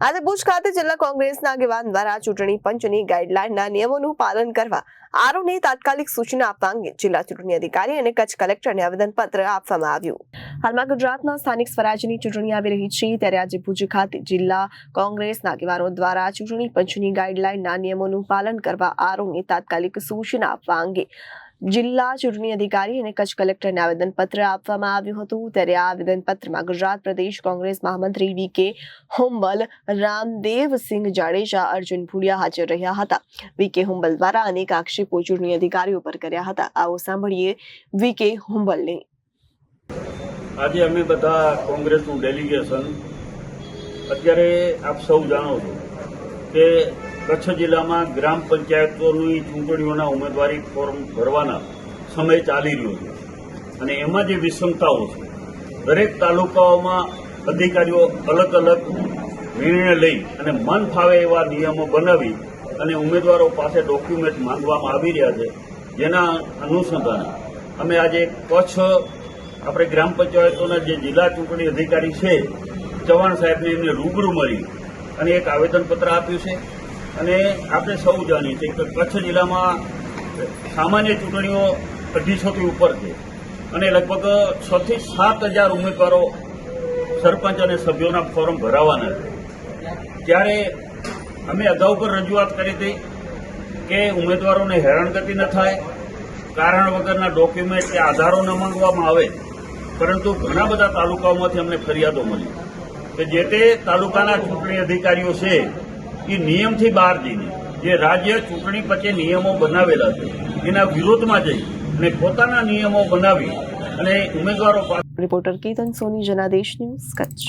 આજે ભુજ ખાતે જિલ્લા કોંગ્રેસના આગેવાન દ્વારા ચૂંટણી પંચની ગાઈડલાઈનના નિયમોનું પાલન કરવા આરોને તાત્કાલિક સૂચના આપવા અંગે જિલ્લા ચૂંટણી અધિકારી અને કચ્છ કલેક્ટરને આવેદનપત્ર આપવામાં આવ્યું। હાલમાં ગુજરાતમાં સ્થાનિક સ્વરાજ્યની ચૂંટણી આવી રહી છે, ત્યારે આજે ભુજ ખાતે જિલ્લા કોંગ્રેસના આગેવાનો દ્વારા ચૂંટણી પંચની ગાઈડલાઈનના નિયમોનું પાલન કરવા આરોને તાત્કાલિક સૂચના આપવા અંગે જિલ્લા ચૂંટણી અધિકારી અને કચ્છ કલેક્ટરને આવેદનપત્ર આપવામાં આવ્યું હતું। ત્યારે આ આવેદનપત્રમાં ગુજરાત પ્રદેશ કોંગ્રેસ મહામંત્રી વી.કે. હુંબલ, રામદેવસિંહ જાડેજા, અર્જુન ભુડિયા હાજર રહ્યા હતા। વી.કે. હુંબલ દ્વારા અનેક આક્ષેપો ચૂંટણી અધિકારીઓ પર કર્યા હતા। આવો સાંભળીએ વી.કે. હુંબલને। આજે અમે બધા કોંગ્રેસનું ડેલિગેશન અત્યારે આપ સૌ જાણો છો કે કચ્છ જિલ્લામાં ગ્રામ પંચાયતોની ચૂંટણીઓના ઉમેદવારી ફોર્મ ભરવાના સમય ચાલી રહ્યો છે અને એમાં જે વિષમતાઓ છે, દરેક તાલુકાઓમાં અધિકારીઓ અલગ અલગ નિર્ણય લઈ અને મન ફાવે એવા નિયમો બનાવી અને ઉમેદવારો પાસે ડોક્યુમેન્ટ માંગવામાં આવી રહ્યા છે, જેના અનુસંધાને અમે આજે કચ્છ આપણે ગ્રામ પંચાયતોના જે જિલ્લા ચૂંટણી અધિકારી છે ચૌહાણ સાહેબને એમને રૂબરૂ મળી અને એક આવેદનપત્ર આપ્યું છે। અને આપણે સૌ જાણીએ છીએ કે કચ્છ જિલ્લામાં સામાન્ય ચૂંટણીઓ 250થી ઉપર છે અને લગભગ 6 થી 7,000 ઉમેદવારો સરપંચ અને સભ્યોના ફોર્મ ભરાવાના છે। ત્યારે અમે અગાઉ પર રજૂઆત કરી હતી કે ઉમેદવારોને હેરાનગતિ ન થાય, કારણ વગરના ડોક્યુમેન્ટ કે આધારો ન માંગવામાં આવે, પરંતુ ઘણા બધા તાલુકાઓમાંથી અમને ફરિયાદો મળી કે જે તે તાલુકાના ચૂંટણી અધિકારીઓ છે એ નિયમથી બહાર જઈને જે રાજ્ય ચૂંટણી પંચે નિયમો બનાવેલા છે એના વિરોધમાં જઈ અને પોતાના નિયમો બનાવી અને ઉમેદવારો રિપોર્ટર કેતન સોની, જનાદેશ ન્યૂઝ, કચ્છ।